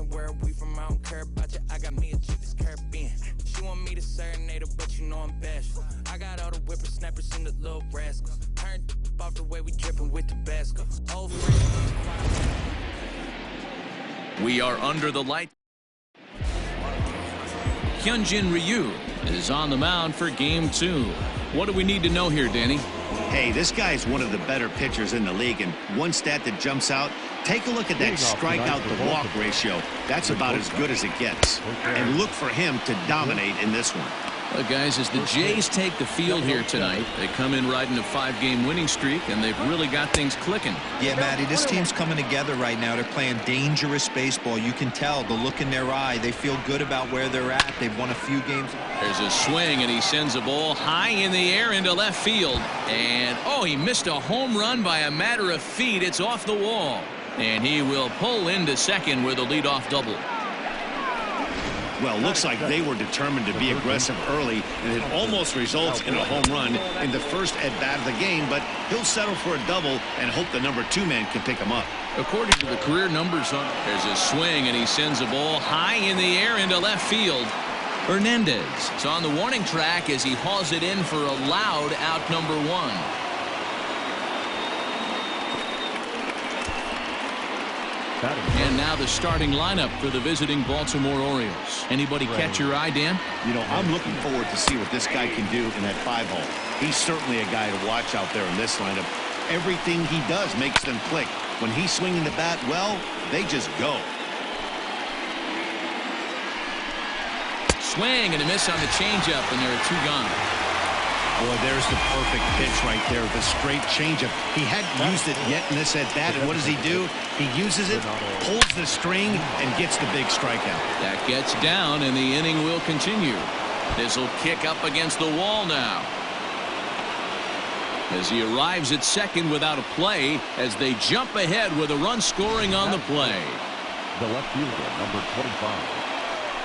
asking where we from, I don't care about you. I got me a chick that's Caribbean. She want me to serenade her, but you know I'm bashful. I got all the whippersnappers and the little rascals. Turned off the way we dripping with Tabasco. Old friends. We are under the light. Hyunjin Ryu is on the mound for game 2. What do we need to know here, Danny? Hey, this guy is one of the better pitchers in the league, and one stat that jumps out, take a look at that strikeout to walk ratio. That's about as good as it gets. And look for him to dominate in this one. Well, guys, as the Jays take the field here tonight, they come in riding a 5-game winning streak, and they've really got things clicking. Yeah, Matty, this team's coming together right now. They're playing dangerous baseball. You can tell the look in their eye. They feel good about where they're at. They've won a few games. There's a swing, and he sends a ball high in the air into left field. And, oh, he missed a home run by a matter of feet. It's off the wall. And he will pull into second with a leadoff double. Well, looks like they were determined to be aggressive early, and it almost results in a home run in the first at-bat of the game, but he'll settle for a double and hope the #2 man can pick him up. According to the career numbers, there's a swing, and he sends a ball high in the air into left field. Hernandez is on the warning track as he hauls it in for a loud out #1. And now the starting lineup for the visiting Baltimore Orioles. Anybody catch your eye, Dan? You know, I'm looking forward to see what this guy can do in that 5-hole. He's certainly a guy to watch out there in this lineup. Everything he does makes them click. When he's swinging the bat well, they just go. Swing and a miss on the changeup, and there are 2 gone. Boy, there's the perfect pitch right there, the straight changeup. He hadn't used it yet in this at-bat, and what does he do? He uses it, pulls the string, and gets the big strikeout. That gets down, and the inning will continue. This will kick up against the wall now. As he arrives at second without a play, as they jump ahead with a run scoring on the play. The left fielder, number 25.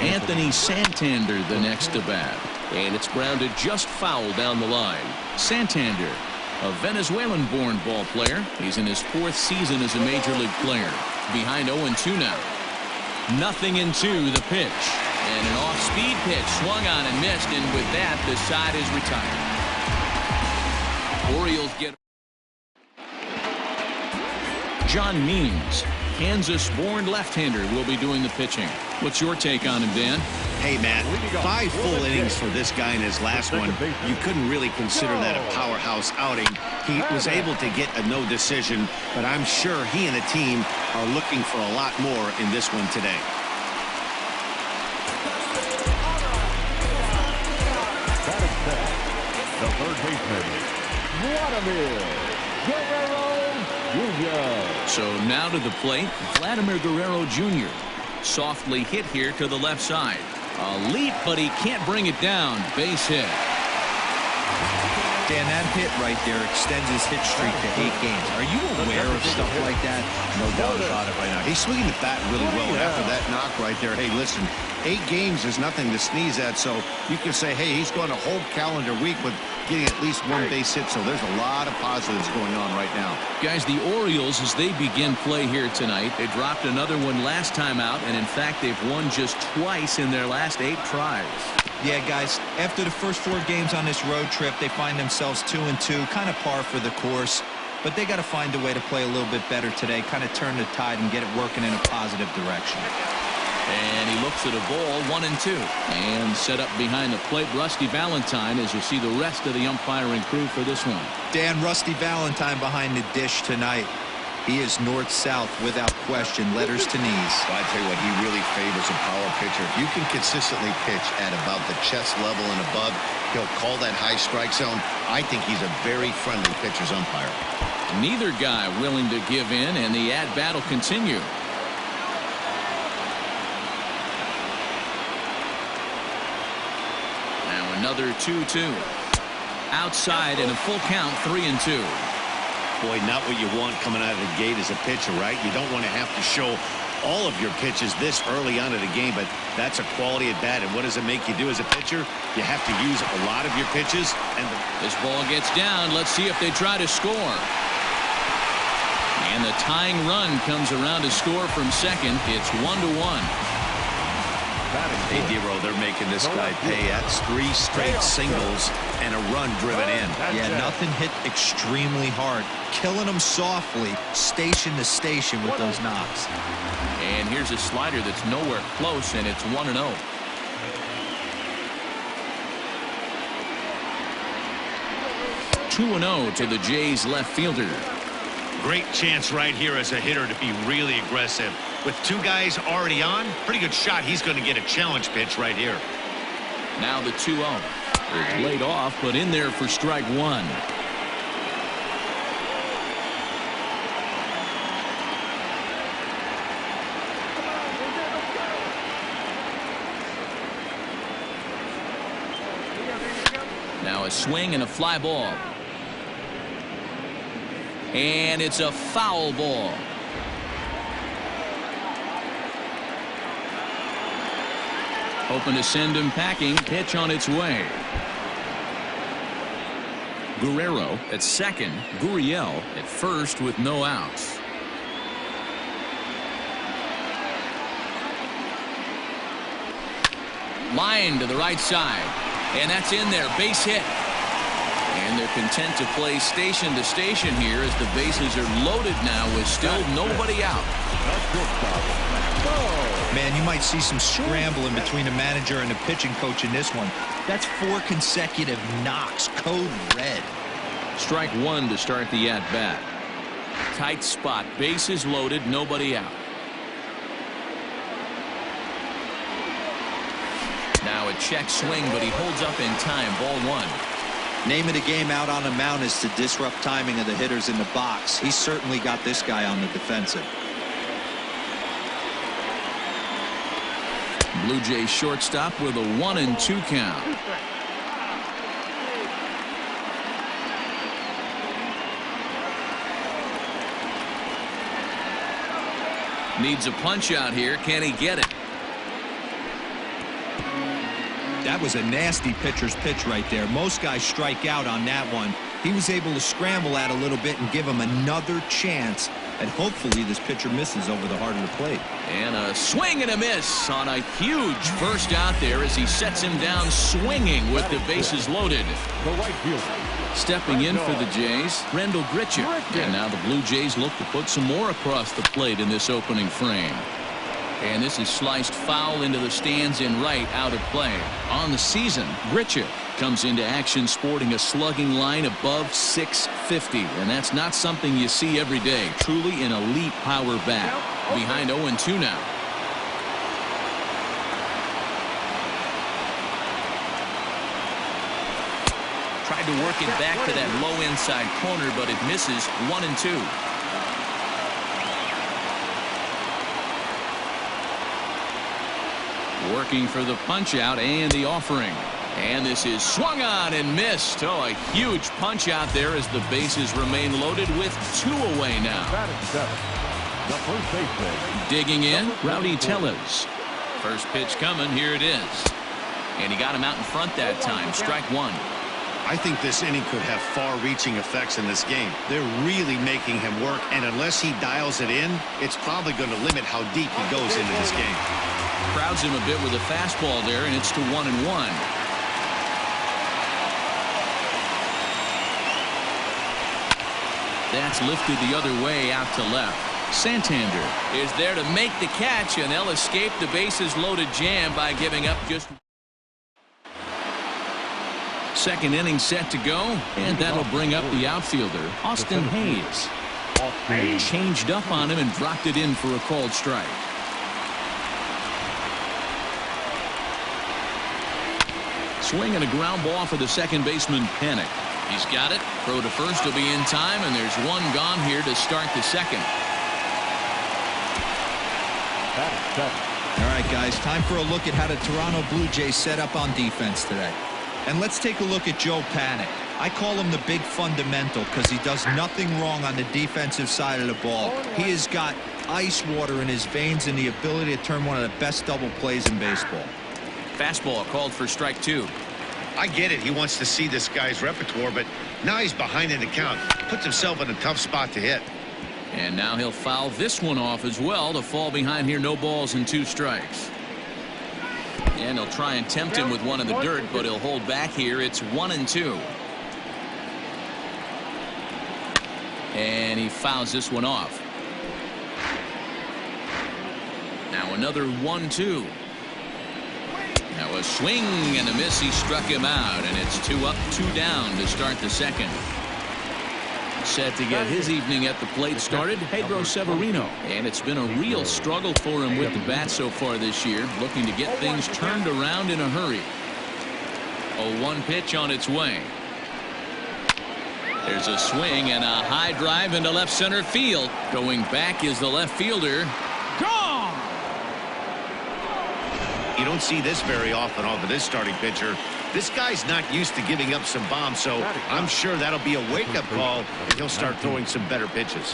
Anthony Santander the next to bat. And it's grounded just foul down the line. Santander, a Venezuelan-born ball player. He's in his 4th season as a major league player. Behind 0-2 now. 0-2 the pitch. And an off-speed pitch swung on and missed, and with that, the side is retired. Orioles get John Means, Kansas-born left-hander, will be doing the pitching. What's your take on him, Dan? Hey, Matt, 5 full innings for this guy in his last one. You couldn't really consider that a powerhouse outing. He was able to get a no decision, but I'm sure he and the team are looking for a lot more in this one today. That is set. The third baseman, Vladimir Guerrero Jr. So now to the plate, Vladimir Guerrero Jr. Softly hit here to the left side. A leap, but he can't bring it down. Base hit. Dan, that hit right there extends his hit streak to 8 games. Are you aware of stuff like that? No doubt about it right now. He's swinging the bat really well after that knock right there. Hey, listen, 8 games is nothing to sneeze at, so you can say, hey, he's going a whole calendar week with getting at least 1 base hit, so there's a lot of positives going on right now. Guys, the Orioles, as they begin play here tonight, they dropped another one last time out, and in fact, they've won just twice in their last 8 tries. Yeah, guys, after the first 4 games on this road trip, they find themselves 2-2, kind of par for the course. But they got to find a way to play a little bit better today, kind of turn the tide and get it working in a positive direction. And he looks at a ball, 1-2. And set up behind the plate, Rusty Valentine, as you see the rest of the umpiring crew for this one. Dan, Rusty Valentine behind the dish tonight. He is north-south without question, letters to knees. Well, I tell you what, he really favors a power pitcher. If you can consistently pitch at about the chest level and above, he'll call that high strike zone. I think he's a very friendly pitcher's umpire. Neither guy willing to give in, and the at-bat will continue. Now another 2-2. Outside in a full count, 3-2. Boy, not what you want coming out of the gate as a pitcher, right? You don't want to have to show all of your pitches this early on in the game, but that's a quality at bat. And what does it make you do as a pitcher? You have to use a lot of your pitches. And this ball gets down. Let's see if they try to score. And And the tying run comes around to score from second. It's 1-1. Hey, Dero, they're making this guy pay. That's 3 straight singles and a run driven in. Yeah, nothing hit extremely hard. Killing them softly, station to station with those knocks. And here's a slider that's nowhere close, and it's 1-0. (2-0) to the Jays left fielder. Great chance right here as a hitter to be really aggressive. With 2 guys already on, pretty good shot. He's going to get a challenge pitch right here. Now the 2-0. It's laid off, but in there for strike 1. Now a swing and a fly ball. And it's a foul ball. Hoping to send him packing. Pitch on its way. Guerrero at second. Gurriel at first with no outs. Line to the right side. And that's in there. Base hit. And they're content to play station to station here as the bases are loaded now with still nobody out. Man, you might see some scrambling between the manager and the pitching coach in this one. That's 4 consecutive knocks. Code red. Strike 1 to start the at-bat. Tight spot. Bases loaded. Nobody out. Now a check swing, but he holds up in time. Ball 1. Name of the game out on the mound is to disrupt timing of the hitters in the box. He's certainly got this guy on the defensive. Blue Jays shortstop with a 1-2 count. Needs a punch out here. Can he get it? That was a nasty pitcher's pitch right there. Most guys strike out on that one. He was able to scramble at a little bit and give him another chance. And hopefully this pitcher misses over the heart of the plate. And a swing and a miss on a huge first out there as he sets him down swinging with the bases loaded. The right fielder. Stepping in for the Jays, Rendell Grichuk. And now the Blue Jays look to put some more across the plate in this opening frame. And this is sliced foul into the stands in right, out of play. On the season, Grichuk comes into action sporting a slugging line above 650. And that's not something you see every day. Truly an elite power bat. Behind 0-2 now. Tried to work it back to that low inside corner, but it misses. 1-2. Working for the punch out and the offering. And this is swung on and missed. Oh, a huge punch out there as the bases remain loaded with 2 away now. The first baseman. Digging in, Rowdy Tellez. First pitch coming. Here it is. And he got him out in front that time. Strike 1. I think this inning could have far-reaching effects in this game. They're really making him work, and unless he dials it in, it's probably going to limit how deep he goes into this game. Crowds him a bit with a fastball there, and it's to 1-1. That's lifted the other way out to left. Santander is there to make the catch, and they'll escape the bases loaded jam by giving up just. Second inning set to go, and that'll bring up the outfielder, Austin Hayes. Changed up on him and dropped it in for a called strike. Swing and a ground ball for the second baseman, Panic. He's got it. Throw to first will be in time, and there's one gone here to start the second. All right, guys, time for a look at how the Toronto Blue Jays set up on defense today. And let's take a look at Joe Panic. I call him the big fundamental because he does nothing wrong on the defensive side of the ball. He has got ice water in his veins and the ability to turn one of the best double plays in baseball. Fastball called for strike 2. I get it. He wants to see this guy's repertoire, but now he's behind in the count. Puts himself in a tough spot to hit. And now he'll foul this one off as well to fall behind here. No balls and 2 strikes. And he'll try and tempt him with one in the dirt, but he'll hold back here. It's 1-2. And he fouls this one off. Now another 1-2. Now a swing and a miss. He struck him out, and it's 2 up, 2 down to start the second. Set to get his evening at the plate started, Pedro Severino. And it's been a real struggle for him with the bat so far this year, looking to get things turned around in a hurry. A 1 pitch on its way. There's a swing and a high drive into left center field. Going back is the left fielder. Gone! You don't see this very often off of this starting pitcher. This guy's not used to giving up some bombs, so I'm sure that'll be a wake-up call, and he'll start throwing some better pitches.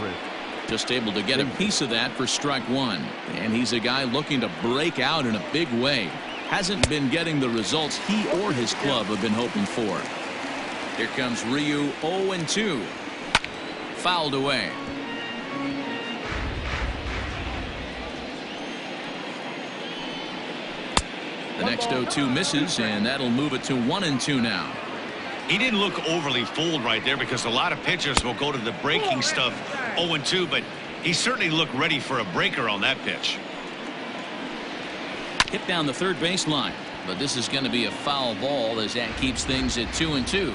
Just able to get a piece of that for strike 1. And he's a guy looking to break out in a big way. Hasn't been getting the results he or his club have been hoping for. Here comes Ryu, 0-2. Fouled away. The next 0-2 misses, and that'll move it to 1-2 now. He didn't look overly fooled right there because a lot of pitchers will go to the breaking stuff 0-2, but he certainly looked ready for a breaker on that pitch. Hit down the third baseline, but this is going to be a foul ball as that keeps things at 2-2.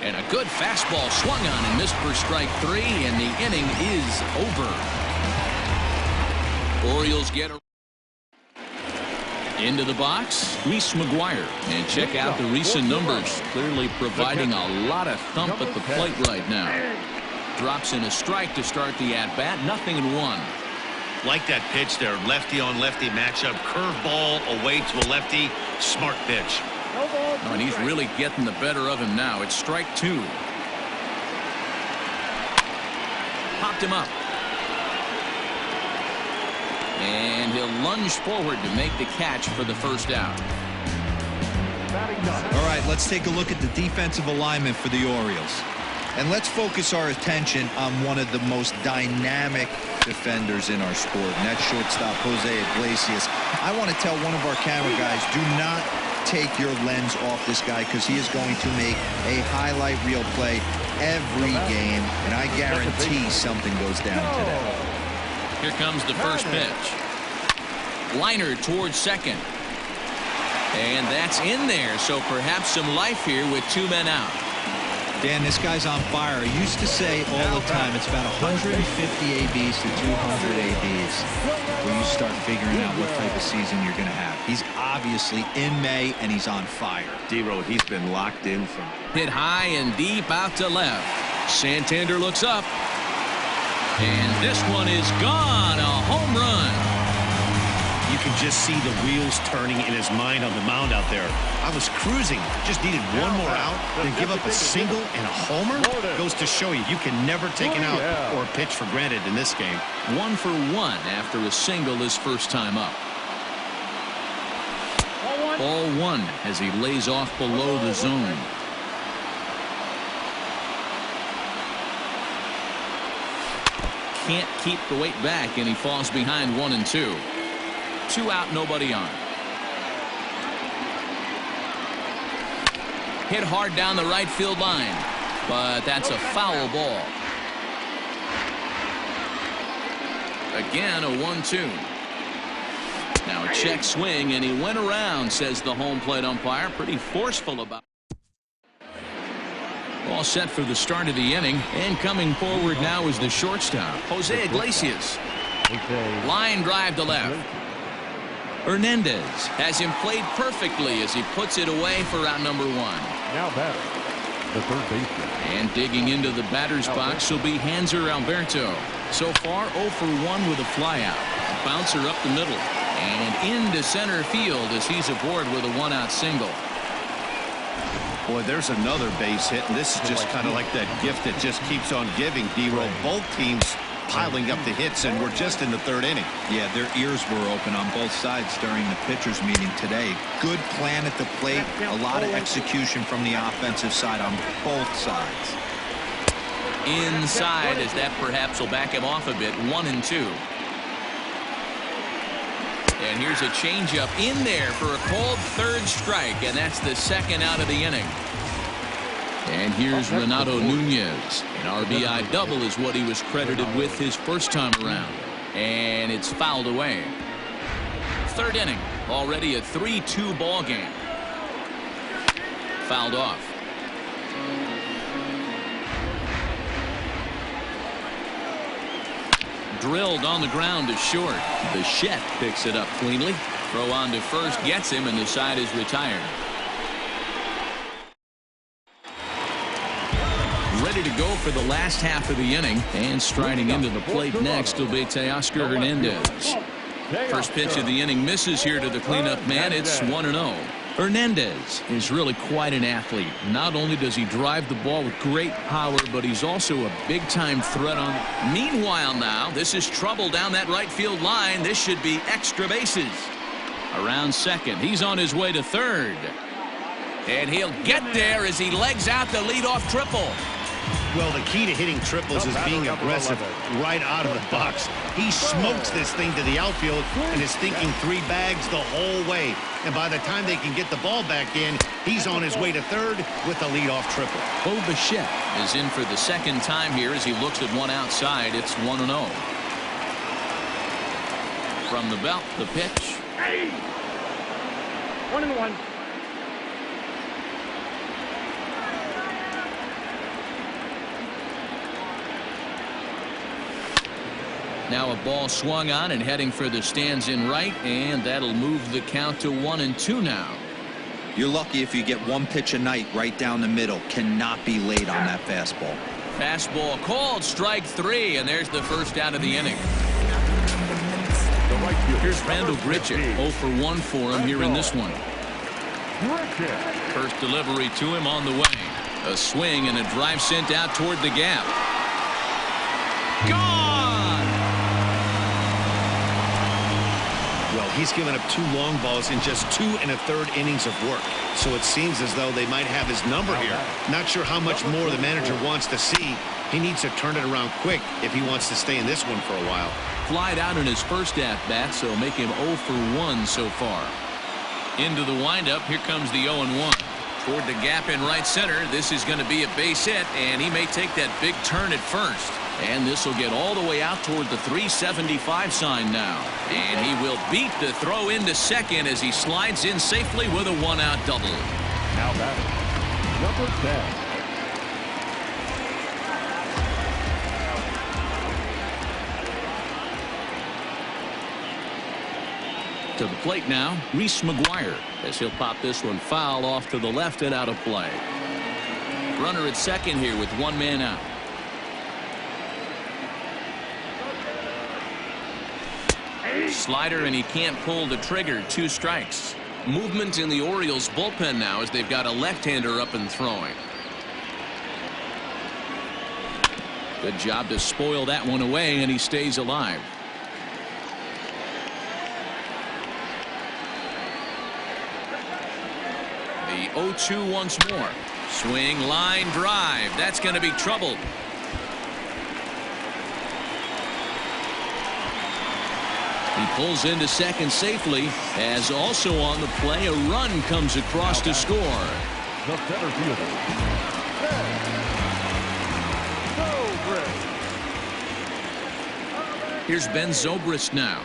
And a good fastball swung on and missed for strike 3, and the inning is over. Orioles get a into the box, Reese McGuire. And check out the recent numbers. Clearly providing a lot of thump at the plate right now. Drops in a strike to start the at-bat. 0-1. Like that pitch there. Lefty on lefty matchup. Curveball away to a lefty. Smart pitch. Oh, and he's really getting the better of him now. It's strike 2. Popped him up. And he'll lunge forward to make the catch for the first out. All right, let's take a look at the defensive alignment for the Orioles. And let's focus our attention on one of the most dynamic defenders in our sport, and that's shortstop Jose Iglesias. I want to tell one of our camera guys, do not take your lens off this guy, because he is going to make a highlight reel play every game, and I guarantee something goes down today. Here comes the first pitch. Liner towards second. And that's in there, so perhaps some life here with 2 men out. Dan, this guy's on fire. I used to say all the time, it's about 150 ABs to 200 ABs where you start figuring out what type of season you're going to have. He's obviously in May, and he's on fire. D-Road, he's been locked in from. Hit high and deep out to left. Santander looks up. And this one is gone. A home run. You can just see the wheels turning in his mind on the mound out there. I was cruising, just needed one more out, then give up a single and a homer. Goes to show you can never take an out or a pitch for granted in this game. 1 for 1 after a single his first time up. Ball 1 as he lays off below the zone. Can't keep the weight back, and he falls behind 1-2. 2 out, nobody on. Hit hard down the right field line, but that's a foul ball. Again, a 1-2. Now a check swing, and he went around, says the home plate umpire. Pretty forceful about it. All set for the start of the inning, and coming forward now is the shortstop, Jose Iglesias. Line drive to left. Hernandez has him played perfectly as he puts it away for out number 1. Now batter, the third baseman. And digging into the batter's box will be Hanser Alberto. So far 0 for 1 with a flyout. Bouncer up the middle and into center field as he's aboard with a 1-out single. Boy, there's another base hit, and this is just kind of like that gift that just keeps on giving, D-Roll. Both teams piling up the hits, and we're just in the 3rd inning. Yeah, their ears were open on both sides during the pitchers meeting today. Good plan at the plate, a lot of execution from the offensive side on both sides. inside, as that perhaps will back him off a bit. 1-2. And here's a changeup in there for a called third strike, and that's the second out of the inning. And here's Renato Nunez. An RBI double is what he was credited with his first time around. And it's fouled away. Third inning, already a 3-2 ball game. Fouled off. Drilled on the ground to short. Bichette picks it up cleanly. Throw on to first gets him, and the side is retired. Ready to go for the last half of the inning, and striding into the plate next will be Teoscar Hernandez. First pitch of the inning misses here to the cleanup man. It's 1-0. Hernandez is really quite an athlete. Not only does he drive the ball with great power, but he's also a big-time threat on it. Meanwhile now, this is trouble down that right field line. This should be extra bases. Around second, he's on his way to third. And he'll get there as he legs out the leadoff triple. Well, the key to hitting triples is being aggressive right out of the box. He smokes this thing to the outfield and is thinking 3 bags the whole way. And by the time they can get the ball back in, he's on his way to third with the leadoff triple. Bo Bichette is in for the second time here as he looks at one outside. It's 1-0. From the belt, the pitch. 1-1. Now a ball swung on and heading for the stands in right, and that'll move the count to 1-2 now. You're lucky if you get one pitch a night right down the middle. Cannot be late on that fastball. Fastball called, strike 3, and there's the first out of the inning. Here's Randall Grichuk. 0 for 1 for him here in this one. First delivery to him on the way. A swing and a drive sent out toward the gap. Gone! Well, he's given up 2 long balls in just 2 1/3 innings of work. So it seems as though they might have his number here. Not sure how much more the manager wants to see. He needs to turn it around quick if he wants to stay in this one for a while. Flied out in his first at-bat, so make him 0 for 1 so far. Into the windup, here comes the 0-1. Toward the gap in right center, this is going to be a base hit, and he may take that big turn at first. And this will get all the way out toward the 375 sign now. And he will beat the throw into second as he slides in safely with a 1-out double. Now batting, number 10. To the plate now, Reese McGuire, as he'll pop this one foul off to the left and out of play. Runner at second here with 1 man out. Slider, and he can't pull the trigger. 2 strikes. Movement in the Orioles bullpen now as they've got a left-hander up and throwing. Good job to spoil that one away, and he stays alive. The 0-2 once more. Swing, line, drive. That's going to be trouble. He pulls into second safely, as also on the play a run comes across to score. The center fielder, Here's Ben Zobrist now.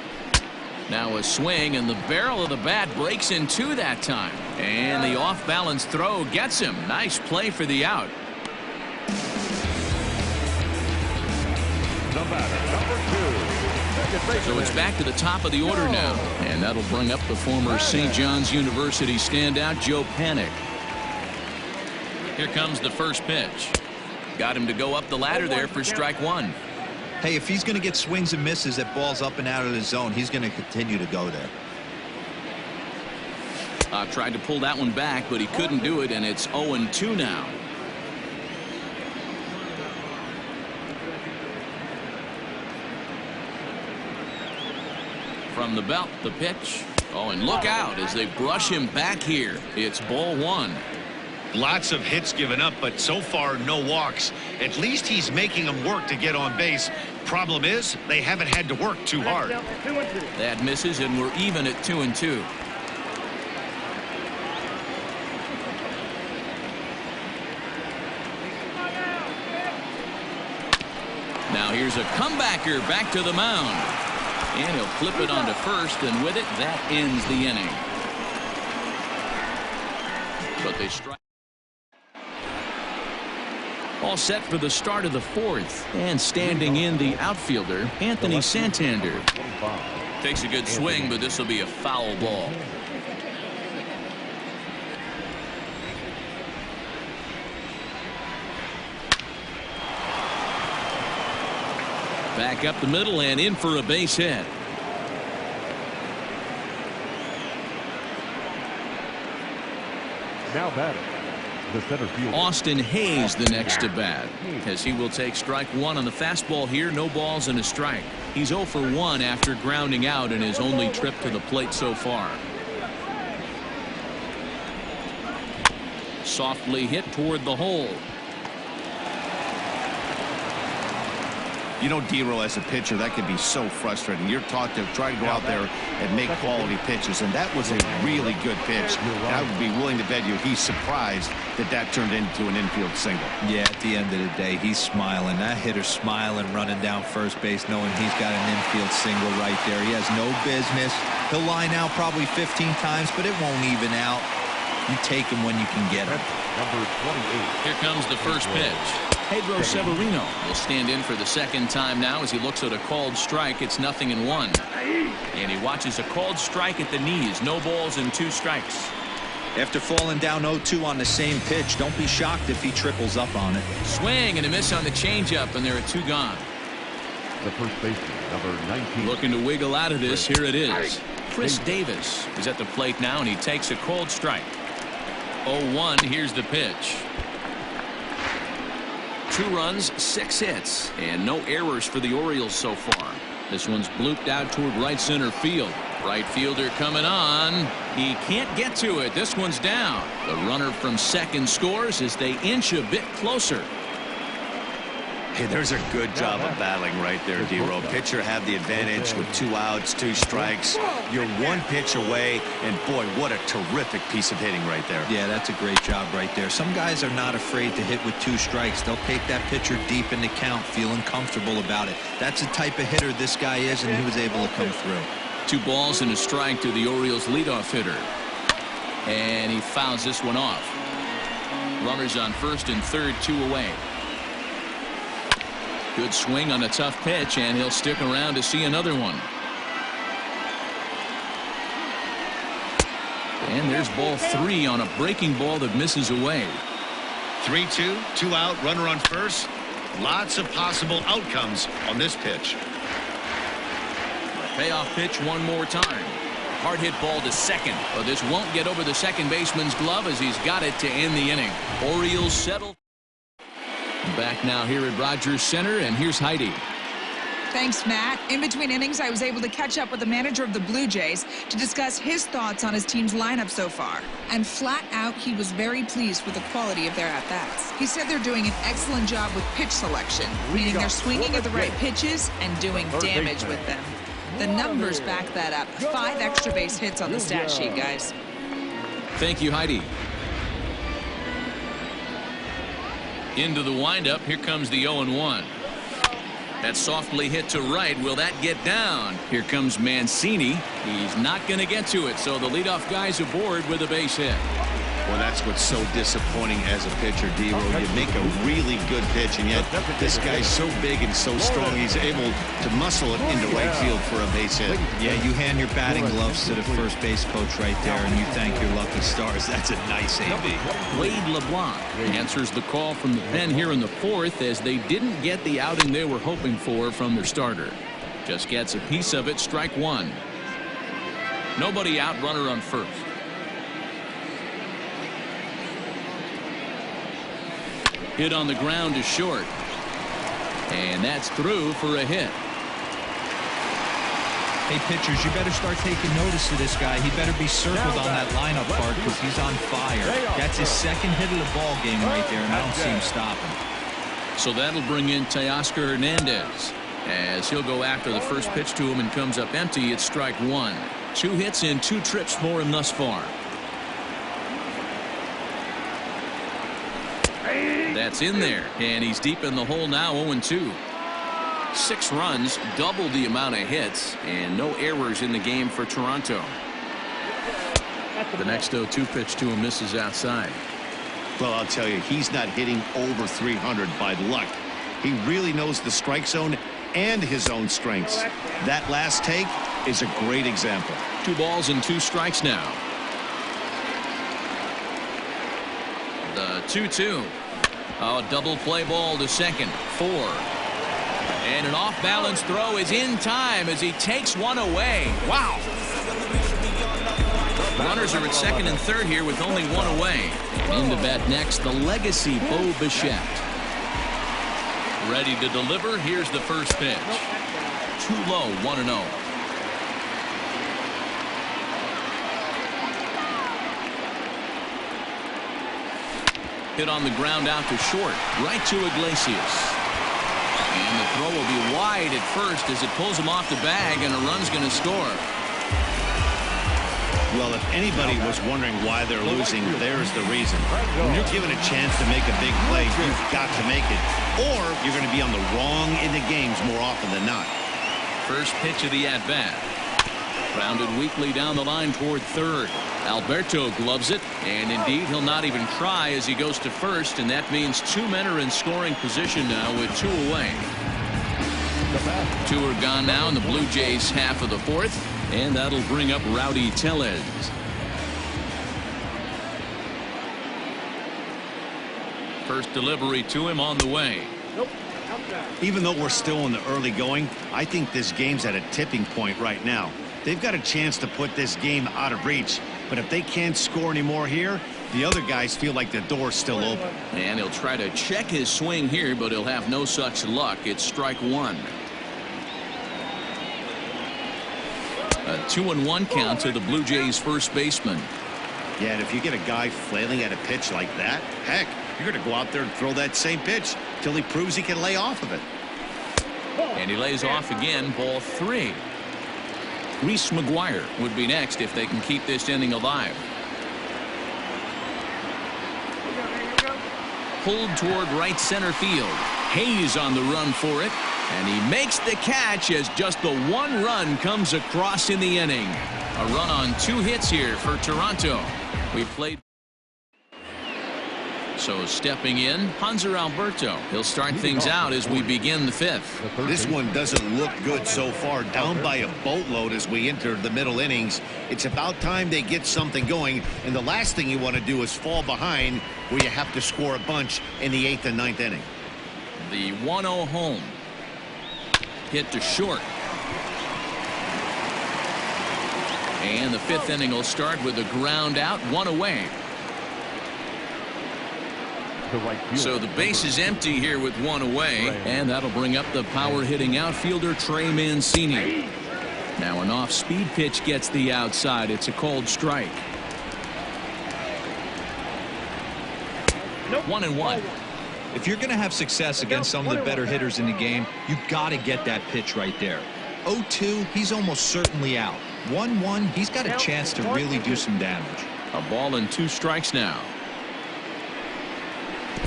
Now a swing, and the barrel of the bat breaks in 2 that time. And the off-balance throw gets him. Nice play for the out. the batter, number 2. So it's back to the top of the order now, and that'll bring up the former St. John's University standout Joe Panik. Here comes the first pitch. Got him to go up the ladder there for strike 1. Hey, if he's going to get swings and misses at balls up and out of the zone, he's going to continue to go there. Tried to pull that one back, but he couldn't do it, and it's 0-2 now. From the belt, the pitch. Oh, and look out as they brush him back here. It's ball 1. Lots of hits given up, but so far no walks. At least he's making them work to get on base. Problem is, they haven't had to work too hard. That misses, and we're even at 2-2. Now here's a comebacker back to the mound. And he'll flip it onto first, and with it, that ends the inning. But they strike. All set for the start of the fourth. And standing in the outfielder, Anthony Santander. Takes a good swing, but this will be a foul ball. Back up the middle and in for a base hit. Now batting, the center fielder. Austin Hayes the next to bat, as he will take strike one on the fastball here. No balls and a strike. He's 0 for 1 after grounding out in his only trip to the plate so far. Softly hit toward the hole. You know, D-Row, as a pitcher, that could be so frustrating. You're taught to try to go out there and make quality pitches, and that was a really good pitch. And I would be willing to bet you he's surprised that that turned into an infield single. Yeah, at the end of the day, he's smiling. That hitter's smiling, running down first base, knowing he's got an infield single right there. He has no business. He'll line out probably 15 times, but it won't even out. You take him when you can get him. Number 28. Here comes the first pitch. Pedro Severino will stand in for the second time now as he looks at a called strike. It's 0-1. And he watches a called strike at the knees. No balls and 2 strikes. After falling down 0-2 on the same pitch, don't be shocked if he triples up on it. Swing and a miss on the changeup, and there are 2 gone. The first baseman, number 19. Looking to wiggle out of this. Here it is. Chris Davis is at the plate now, and he takes a called strike. 0-1. Here's the pitch. 2 runs, 6 hits, and no errors for the Orioles so far. This one's blooped out toward right center field. Right fielder coming on. He can't get to it. This one's down. The runner from second scores as they inch a bit closer. Hey, there's a good job of battling right there, D-Row. Pitcher had the advantage with 2 outs, 2 strikes. You're 1 pitch away, and boy, what a terrific piece of hitting right there. Yeah, that's a great job right there. Some guys are not afraid to hit with 2 strikes. They'll take that pitcher deep in the count, feeling comfortable about it. That's the type of hitter this guy is, and he was able to come through. 2 balls and a strike to the Orioles leadoff hitter. And he fouls this one off. Runners on first and third, 2 away. Good swing on a tough pitch, and he'll stick around to see another one. And there's ball 3 on a breaking ball that misses away. 3-2, 2 out, runner on first. Lots of possible outcomes on this pitch. Payoff pitch one more time. Hard hit ball to second, but this won't get over the second baseman's glove as he's got it to end the inning. Orioles settle. Back now here at Rogers Center, and here's Heidi. Thanks, Matt. In between innings, I was able to catch up with the manager of the Blue Jays to discuss his thoughts on his team's lineup so far. And flat out, he was very pleased with the quality of their at-bats. He said they're doing an excellent job with pitch selection, meaning they're swinging at the right pitches and doing damage with them. The numbers back that up. 5 extra base hits on the stat sheet, guys. Thank you, Heidi. Into the windup. Here comes the 0-1. That's softly hit to right. Will that get down? Here comes Mancini. He's not going to get to it, so the leadoff guy's aboard with a base hit. Well, that's what's so disappointing as a pitcher, D-Row. You make a really good pitch, and yet this guy's so big and so strong, he's able to muscle it into right field for a base hit. Yeah, you hand your batting gloves to the first base coach right there, and you thank your lucky stars. That's a nice AB. Wade LeBlanc answers the call from the pen here in the fourth as they didn't get the outing they were hoping for from their starter. Just gets a piece of it. Strike 1. Nobody out. Runner on first. Hit on the ground to short. And that's through for a hit. Hey, pitchers, you better start taking notice of this guy. He better be circled on that lineup card because he's on fire. That's his second hit of the ball game right there, and I don't see him stopping. So that'll bring in Teoscar Hernandez as he'll go after the first pitch to him and comes up empty. It's strike one. 2 hits in 2 trips for him thus far. That's in there, and he's deep in the hole now. 0-2. 6 runs, double the amount of hits, and no errors in the game for Toronto. The next 0-2 pitch to him misses outside. Well, I'll tell you, he's not hitting over 300 by luck. He really knows the strike zone and his own strengths. That last take is a great example. 2 balls and 2 strikes now. The 2-2. A double play ball to second. 4. And an off-balance throw is in time as he takes one away. Wow. Runners are at second and third here with only 1 away. And in to bat next, the legacy Bo Bichette. Ready to deliver. Here's the first pitch. Too low. 1-0. Hit on the ground out to short. Right to Iglesias. And the throw will be wide at first as it pulls him off the bag, and a run's going to score. Well, if anybody was wondering why they're losing, there's the reason. When you're given a chance to make a big play, you've got to make it, or you're going to be on the wrong end of games more often than not. First pitch of the at-bat. Grounded weakly down the line toward third. Alberto gloves it, and indeed he'll not even try as he goes to first, and that means 2 men are in scoring position now with 2 away. 2 are gone now in the Blue Jays half of the 4th, and that'll bring up Rowdy Tellez. First delivery to him on the way. Even though we're still in the early going, I think this game's at a tipping point right now. They've got a chance to put this game out of reach, but if they can't score anymore here, the other guys feel like the door's still open. And he'll try to check his swing here, but he'll have no such luck. It's strike 1. A 2-1 count to the Blue Jays first baseman. Yeah, and if you get a guy flailing at a pitch like that, heck, you're going to go out there and throw that same pitch till he proves he can lay off of it. And he lays off again, ball 3. Reese McGuire would be next if they can keep this inning alive. Pulled toward right center field. Hayes on the run for it, and he makes the catch as just the 1 run comes across in the inning. A run on 2 hits here for Toronto. We played. So stepping in, Hanser Alberto. He'll start things out as we begin the 5th. This one doesn't look good so far. Down by a boatload as we enter the middle innings. It's about time they get something going, and the last thing you want to do is fall behind where you have to score a bunch in the 8th and 9th inning. The 1-0 home. Hit to short. And the 5th inning will start with a ground out, 1 away. So the base is empty here with 1 away, and that'll bring up the power-hitting outfielder Trey Mancini. Now an off-speed pitch gets the outside. It's a called strike. 1-1. If you're going to have success against some of the better hitters in the game, you've got to get that pitch right there. 0-2, he's almost certainly out. 1-1, he's got a chance to really do some damage. A ball and 2 strikes now.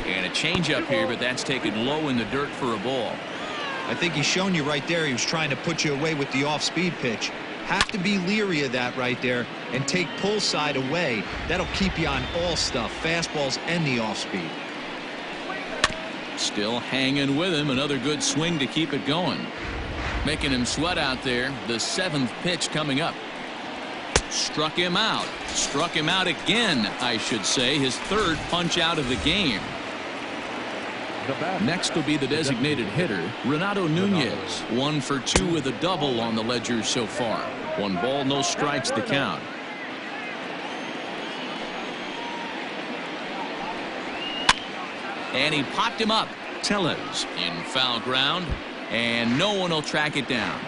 And a changeup here, but that's taken low in the dirt for a ball. I think he's shown you right there he was trying to put you away with the off-speed pitch. Have to be leery of that right there and take pull side away. That'll keep you on all stuff, fastballs and the off-speed. Still hanging with him. Another good swing to keep it going. Making him sweat out there. The 7th pitch coming up. Struck him out. Struck him out again, I should say. His 3rd punch out of the game. Next will be the designated hitter, Renato Nunez. 1 for 2 with a double on the ledger so far. 1 ball, no strikes the count. And he popped him up. Tellez in foul ground, and no one will track it down.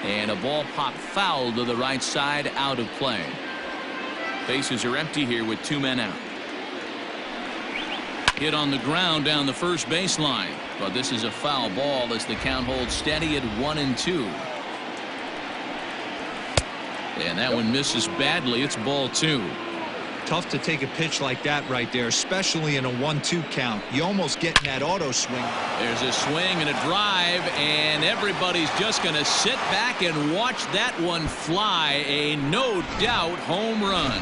And a ball popped foul to the right side, out of play. Bases are empty here with 2 men out. Hit on the ground down the first baseline, but this is a foul ball as the count holds steady at 1-2. And that one misses badly. It's ball 2. Tough to take a pitch like that right there, especially in a 1-2 count. You almost get in that auto swing. There's a swing and a drive, and everybody's just going to sit back and watch that one fly. A no doubt home run.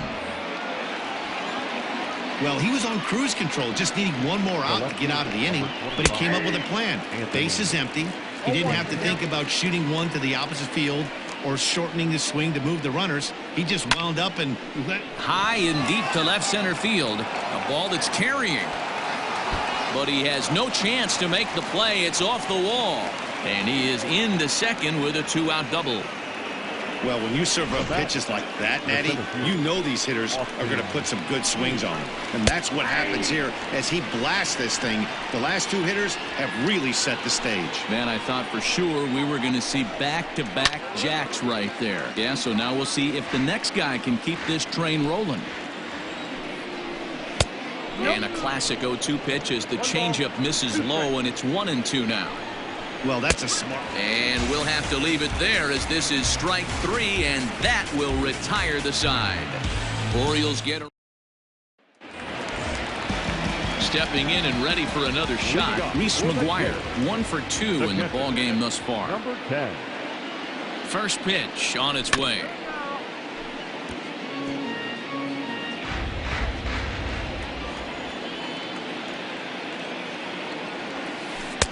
Well, he was on cruise control, just needing one more out to get out of the inning, but he came up with a plan. Base is empty. He didn't have to think about shooting one to the opposite field or shortening the swing to move the runners. He just wound up and high and deep to left center field. A ball that's carrying. But he has no chance to make the play. It's off the wall. And he is into second with a 2-out double. Well, when you serve up pitches like that, Natty, you know these hitters are going to put some good swings on them. And that's what happens here as he blasts this thing. The last 2 hitters have really set the stage. Man, I thought for sure we were going to see back-to-back jacks right there. Yeah, so now we'll see if the next guy can keep this train rolling. And a classic 0-2 pitch as the changeup misses low, and it's 1-2 now. Well, that's a smart. And we'll have to leave it there as this is strike 3, and that will retire the side. Orioles get a stepping in and ready for another shot. Reese McGuire, 1 for 2 in the ball game thus far. Number 10. First pitch on its way.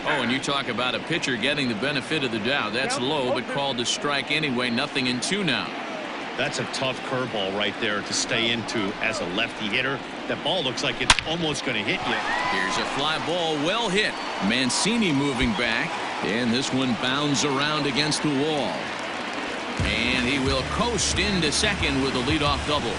Oh, and you talk about a pitcher getting the benefit of the doubt. That's low, but called a strike anyway. 0-2 now. That's a tough curveball right there to stay into as a lefty hitter. That ball looks like it's almost going to hit you. Here's a fly ball, well hit. Mancini moving back, and this one bounds around against the wall. And he will coast into second with a leadoff double.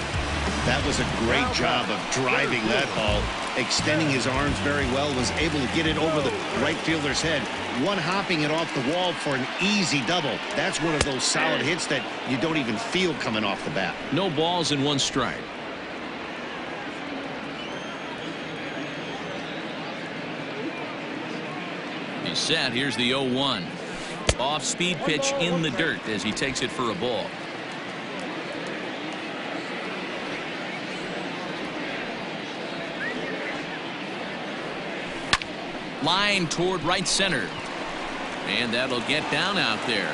That was a great job of driving that ball, extending his arms very well, was able to get it over the right fielder's head, one-hopping it off the wall for an easy double. That's one of those solid hits that you don't even feel coming off the bat. No balls and 1 strike. He's set. Here's the 0-1. Off-speed pitch in the dirt as he takes it for a ball. Line toward right center. And that'll get down out there.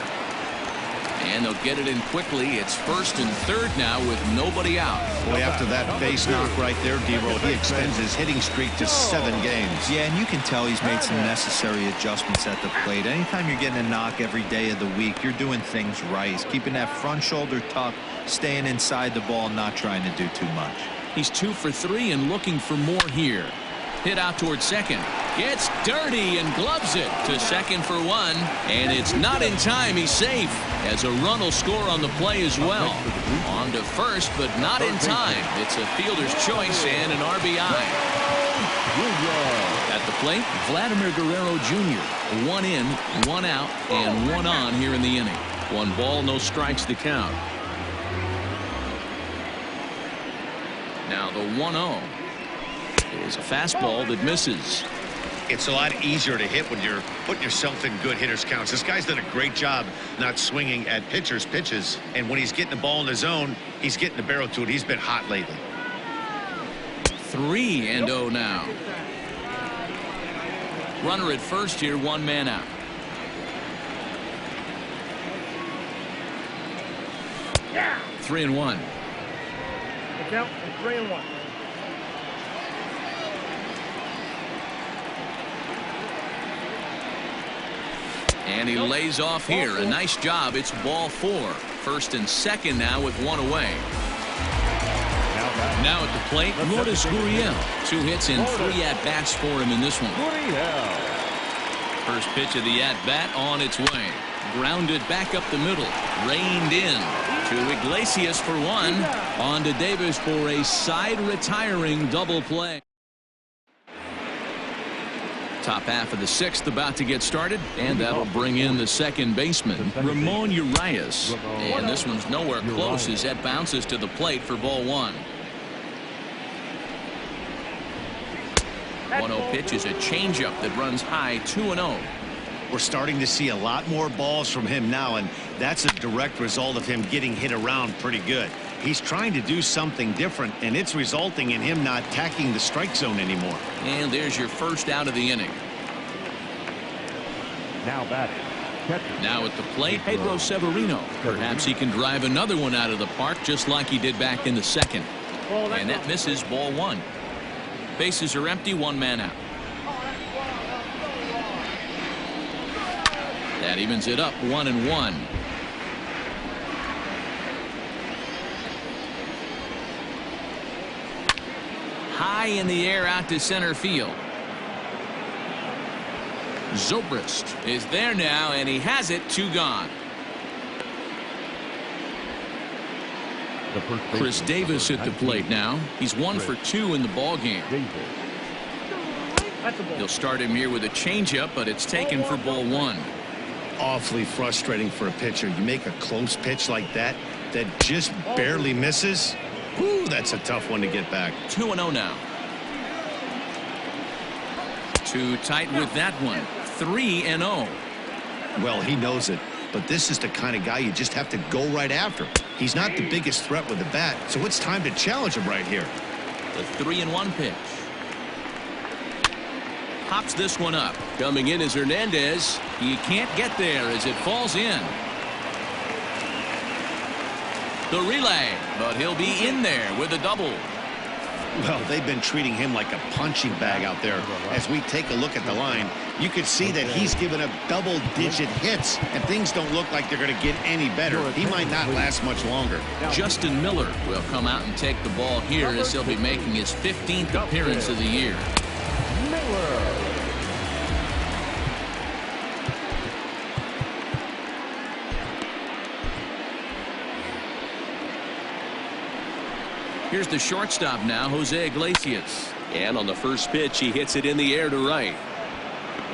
And they'll get it in quickly. It's first and third now with nobody out. Boy, after that base knock right there, D-Roll, he extends his hitting streak to 7 games. Yeah, and you can tell he's made some necessary adjustments at the plate. Anytime you're getting a knock every day of the week, you're doing things right. He's keeping that front shoulder tucked, staying inside the ball, not trying to do too much. He's 2 for 3 and looking for more here. Hit out toward second. Gets dirty and gloves it to second for 1. And it's not in time. He's safe as a run will score on the play as well. On to first, but not in time. It's a fielder's choice and an RBI. At the plate, Vladimir Guerrero Jr. 1 in, 1 out, and 1 on here in the inning. 1 ball, no strikes to count. Now the 1-0 is a fastball that misses. It's a lot easier to hit when you're putting yourself in good hitters counts. This guy's done a great job not swinging at pitchers' pitches. And when he's getting the ball in the zone, he's getting the barrel to it. He's been hot lately. 3-0 now. Runner at first here, 1 man out. Yeah. 3-1. The count is 3-1. And he lays off here. A nice job. It's ball 4. First and second now with 1 away. Now at the plate, Lourdes Gurriel. 2 hits and 3 at-bats for him in this one. First pitch of the at-bat on its way. Grounded back up the middle. Reined in to Iglesias for 1. On to Davis for a side retiring double play. Top half of the sixth about to get started, and that'll bring in the second baseman, Ramon Urias. And this one's nowhere close as that bounces to the plate for ball one. 1-0 pitch is a changeup that runs high, 2-0. We're starting to see a lot more balls from him now, and that's a direct result of him getting hit around pretty good. He's trying to do something different, and it's resulting in him not attacking the strike zone anymore. And there's your first out of the inning. Now batting. Now at the plate, Pedro Severino. Perhaps he can drive another one out of the park just like he did back in the second. And that misses, ball one. Bases are empty, one man out. That evens it up, 1-1. High in the air out to center field. Zobrist is there now, and he has it, 2 gone. Chris Davis at the plate now. He's 1 for 2 in the ball game. He'll start him here with a changeup, but it's taken for ball one. Awfully frustrating for a pitcher. You make a close pitch like that just barely misses. Ooh, that's a tough one to get back. 2-0 now. Too tight with that one. 3-0. Well, he knows it, but this is the kind of guy you just have to go right after. He's not the biggest threat with the bat, so it's time to challenge him right here. The 3-1 pitch. Pops this one up. Coming in is Hernandez. He can't get there as it falls in. The relay, but he'll be in there with a double. Well, they've been treating him like a punching bag out there. As we take a look at the line, you can see that he's given up double-digit hits, and things don't look like they're going to get any better. He might not last much longer. Justin Miller will come out and take the ball here as he'll be making his 15th appearance of the year. Here's the shortstop now, Jose Iglesias. And on the first pitch, he hits it in the air to right.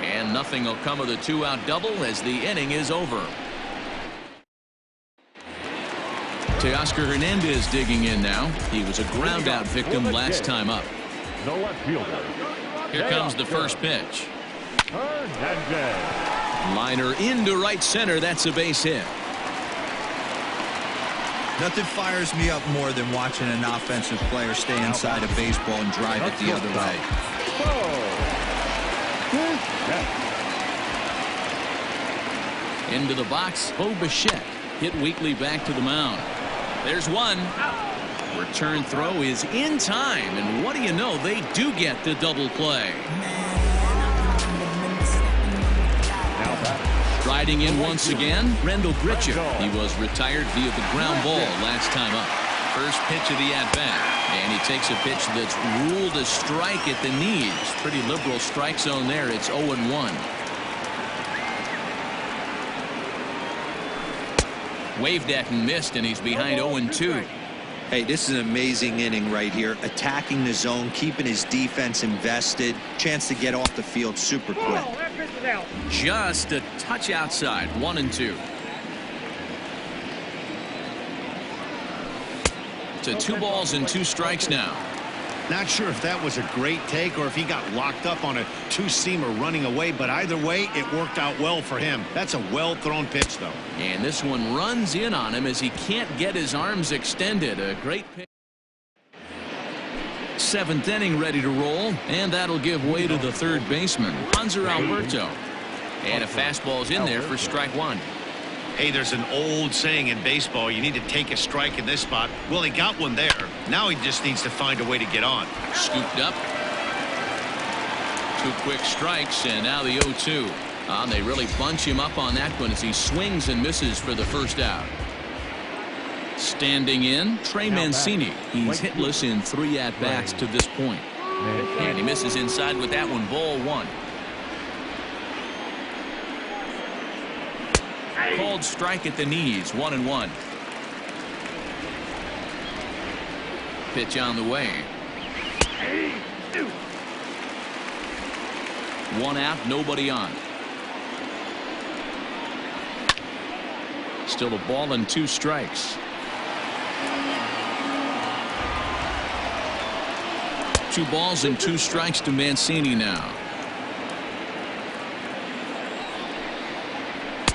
And nothing will come of the 2-out double as the inning is over. Teoscar Hernandez digging in now. He was a ground-out victim last time up. The left fielder. Here comes the first pitch. Liner into right center. That's a base hit. Nothing fires me up more than watching an offensive player stay inside a baseball and drive it the other way. Into the box, Bo Bichette hit weakly back to the mound. There's one. Return throw is in time, and what do you know, they do get the double play. Riding in once again, Rendell Grichuk. He was retired via the ground ball last time up. First pitch of the at-bat, and he takes a pitch that's ruled a strike at the knees. Pretty liberal strike zone there. It's 0-1. Waved at and missed, and he's behind 0-2. Hey, this is an amazing inning right here. Attacking the zone, keeping his defense invested. Chance to get off the field super quick. Just a touch outside, 1-2. To 2 balls and 2 strikes now. Not sure if that was a great take or if he got locked up on a 2-seamer running away, but either way, it worked out well for him. That's a well-thrown pitch, though. And this one runs in on him as he can't get his arms extended. A great pitch. 7th inning ready to roll, and that'll give way to the third baseman, Hanser Alberto. And a fastball's in there for strike one. Hey, there's an old saying in baseball, you need to take a strike in this spot. Well, he got one there. Now he just needs to find a way to get on. Scooped up. 2 quick strikes, and now the 0-2. They really bunch him up on that one as he swings and misses for the first out. Standing in, Trey Mancini. He's hitless in 3 at-bats to this point. And he misses inside with that one, ball 1. Called strike at the knees, 1-1. Pitch on the way. One out, nobody on. Still a ball and 2 strikes. 2 balls and 2 strikes to Mancini now.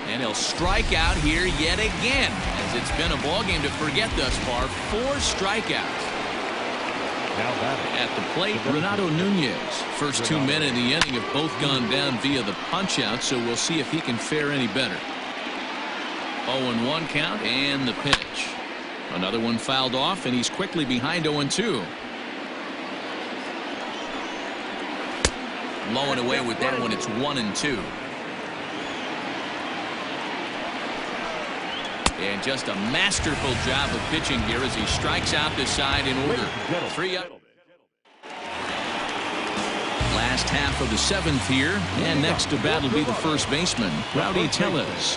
And he'll strike out here yet again, as it's been a ball game to forget thus far. 4 strikeouts. At the plate, Renato Nunez. First 2 men in the inning have both gone down via the punch-out, so we'll see if he can fare any better. 0-1 count and the pitch. Another one fouled off, and he's quickly behind 0-2. Low and away with that one. It's 1-2. And just a masterful job of pitching here as he strikes out the side in order. 3 up. Last half of the 7th here, and next to bat will be the first baseman, Rowdy Tellez.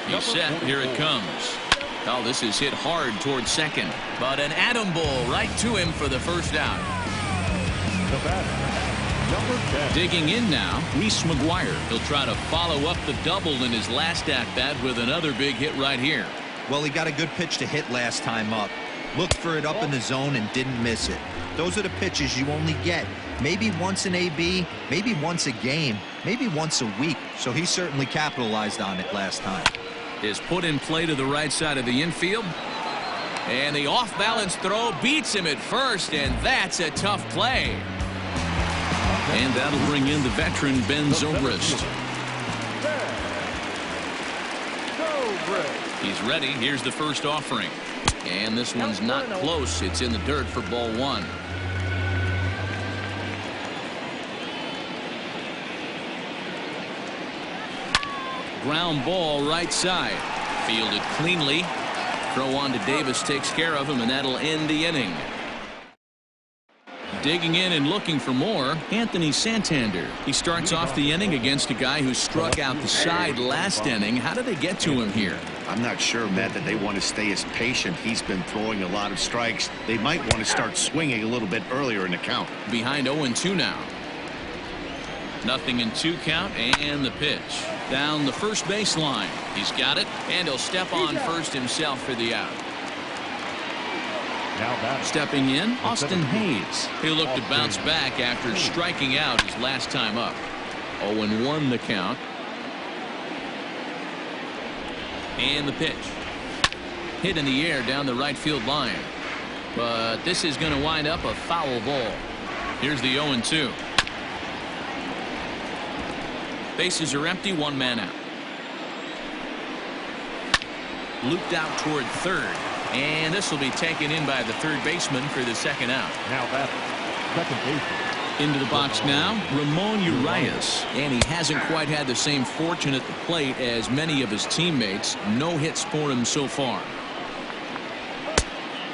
He's set. Here it comes. Oh, this is hit hard towards second, but an atom ball right to him for the first out. The batter, number 10. Digging in now, Reese McGuire. He'll try to follow up the double in his last at-bat with another big hit right here. Well, he got a good pitch to hit last time up. Looked for it up in the zone and didn't miss it. Those are the pitches you only get. Maybe once an AB, maybe once a game, maybe once a week. So he certainly capitalized on it last time. Is put in play to the right side of the infield. And the off-balance throw beats him at first, and that's a tough play. And that'll bring in the veteran Ben Zobrist. He's ready. Here's the first offering. And this one's not close. It's in the dirt for ball 1. Ground ball right side. Fielded cleanly. Throw on to Davis takes care of him, and that'll end the inning. Digging in and looking for more, Anthony Santander. He starts off the inning against a guy who struck out the side last inning. How did they get to him here? I'm not sure, Matt, that they want to stay as patient. He's been throwing a lot of strikes. They might want to start swinging a little bit earlier in the count. Behind 0-2 now. 0-2 count and the pitch. Down the first baseline. He's got it, and he'll step on first himself for the out. Stepping in, Austin Hayes. He'll look to bounce back after striking out his last time up. 0-1 the count. And the pitch. Hit in the air down the right field line. But this is going to wind up a foul ball. Here's the 0-2. Bases are empty, 1 man out. Looped out toward third. And this will be taken in by the third baseman for the second out. Now batter, second baseman. Into the box now, Ramon Urias. And he hasn't quite had the same fortune at the plate as many of his teammates. No hits for him so far.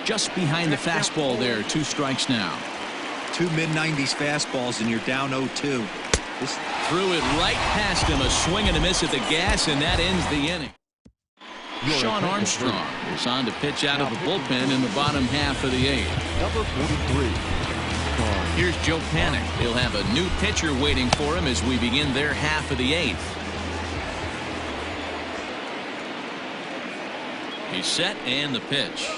Just behind the fastball there, 2 strikes now. 2 mid-90s fastballs and you're down 0-2. Threw it right past him, a swing and a miss at the gas, and that ends the inning. Sean Armstrong is on to pitch out of the bullpen in the bottom half of the 8th. Number 43. Here's Joe Panik. He'll have a new pitcher waiting for him as we begin their half of the 8th. He's set and the pitch.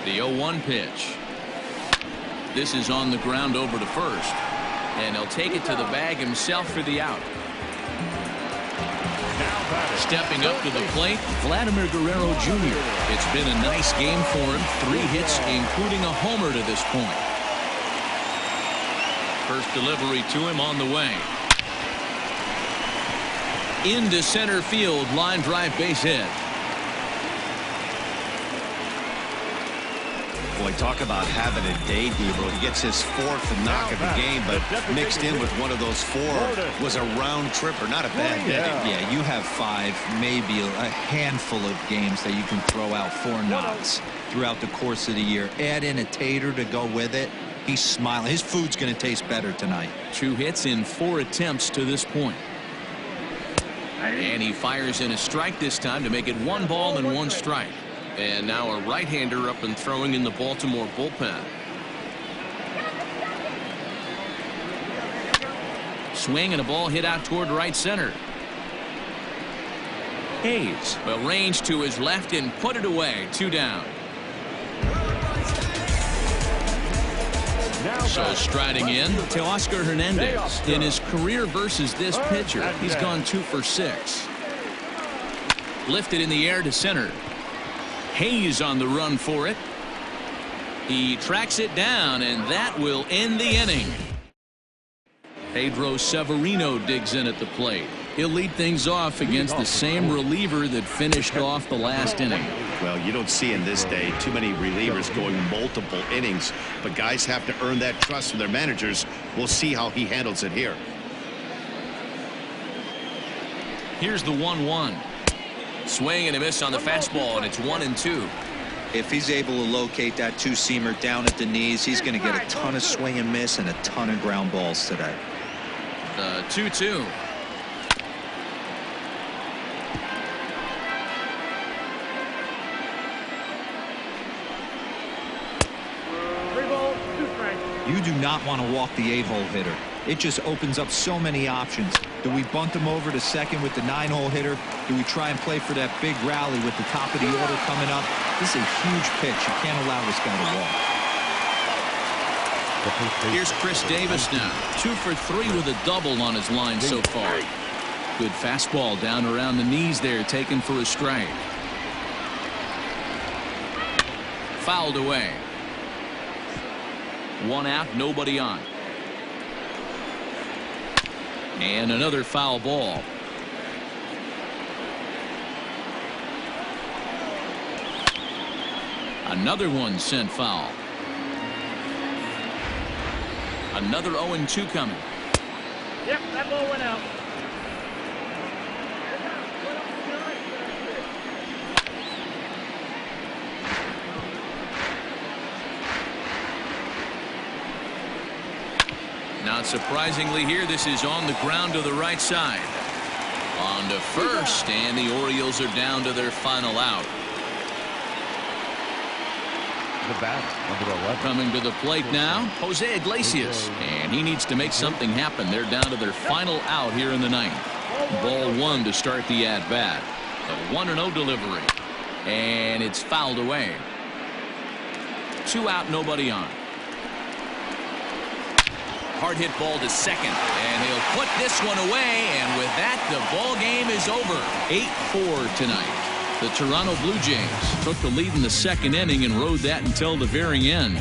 The 0-1 pitch. This is on the ground over to first. And he'll take it to the bag himself for the out. Stepping up to the plate, Vladimir Guerrero Jr. It's been a nice game for him. 3 hits, including a homer to this point. First delivery to him on the way. Into center field, line drive base hit. Boy, talk about having a day, Gabriel. He gets his 4th knock of the game, but mixed in with one of those 4 was a round tripper. Not a bad day. Yeah, you have 5, maybe a handful of games that you can throw out 4 knocks throughout the course of the year. Add in a tater to go with it. He's smiling. His food's going to taste better tonight. 2 hits in 4 attempts to this point. And he fires in a strike this time to make it 1 ball and 1 strike. And now a right-hander up and throwing in the Baltimore bullpen. Swing and a ball hit out toward right center. Hayes will range to his left and put it away. 2 down. So striding in, Teoscar Hernandez. In his career versus this pitcher, he's gone 2 for 6. Lifted in the air to center. Hayes on the run for it. He tracks it down, and that will end the inning. Pedro Severino digs in at the plate. He'll lead things off against the same reliever that finished off the last inning. Well, you don't see in this day too many relievers going multiple innings, but guys have to earn that trust from their managers. We'll see how he handles it here. Here's the 1-1. Swing and a miss on the fastball, and it's 1-2. If he's able to locate that 2-seamer down at the knees, he's going to get a ton of swing and miss and a ton of ground balls today. The 2-2. You do not want to walk the 8-hole hitter. It just opens up so many options. Do we bunt him over to second with the 9-hole hitter? Do we try and play for that big rally with the top of the order coming up? This is a huge pitch. You can't allow this guy to walk. Here's Chris Davis now. 2 for 3 with a double on his line so far. Good fastball down around the knees there, taken for a strike. Fouled away. 1 out, nobody on. And another foul ball. Another one sent foul. Another 0-2 coming. Yep, that ball went out. Not surprisingly here, this is on the ground to the right side. On to first, and the Orioles are down to their final out. The bat, number 11. Coming to the plate now, Jose Iglesias. And he needs to make something happen. They're down to their final out here in the 9th. Ball 1 to start the at-bat. A 1-0 delivery. And it's fouled away. 2 out, nobody on. Hard hit ball to second, and he'll put this one away, and with that, the ball game is over. 8-4 tonight. The Toronto Blue Jays took the lead in the 2nd inning and rode that until the very end.